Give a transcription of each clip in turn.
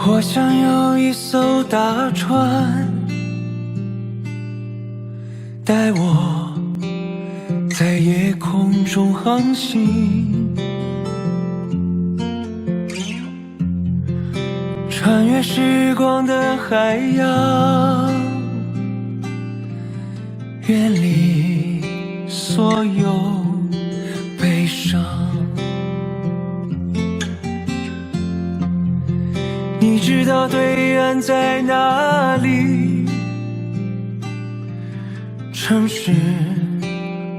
我想有一艘大船，带我在夜空中航行，穿越时光的海洋，远离所有悲伤。你知道对岸在哪里？城市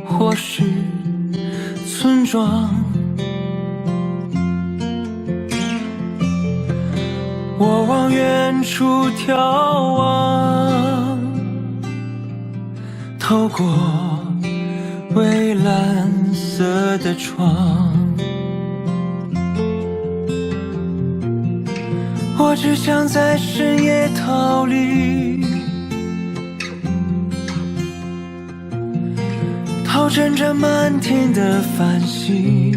或是村庄，我往远处眺望，透过蔚蓝色的窗，我只想在深夜逃离，逃趁着满天的繁星。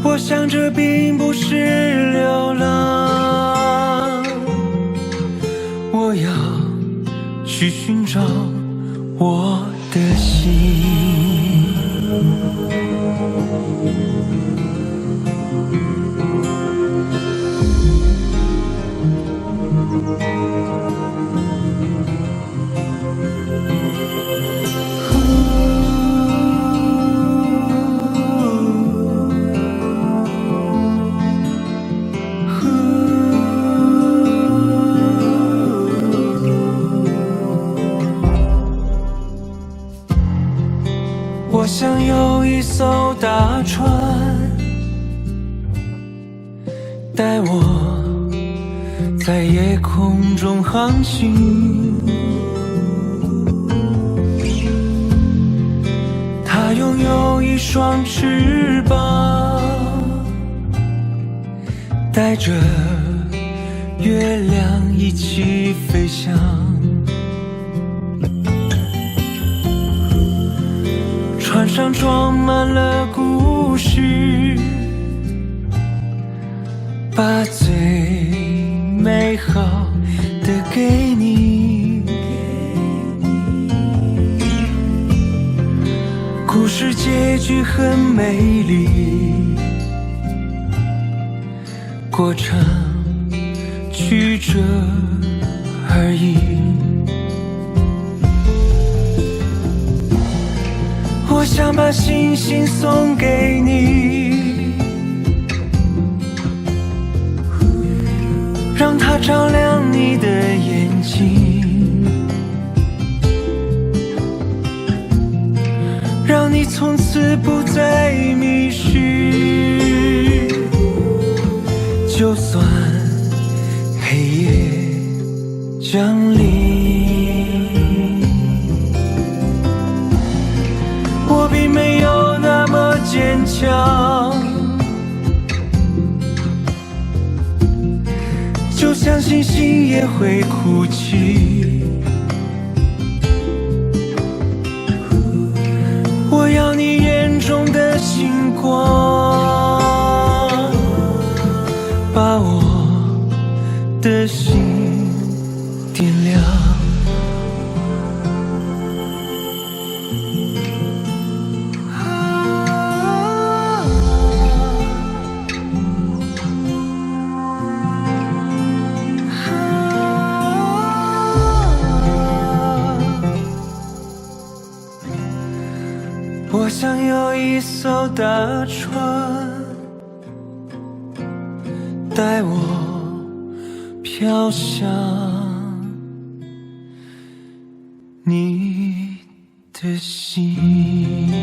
我想这并不是流浪，我要去寻找我的心。我想有一艘大船，带我在夜空中航行，它拥有一双翅膀，带着月亮一起飞翔。船上装满了故事，把最美好的给你。故事结局很美丽，过程曲折而已。我想把星星送给你，让它照亮你的眼睛，让你从此不再迷失。就算黑夜降临，我并没有那么坚强，就像星星也会哭泣。我要你眼中的星光，把我的心点亮。我想有一艘大船，带我飘向你的心。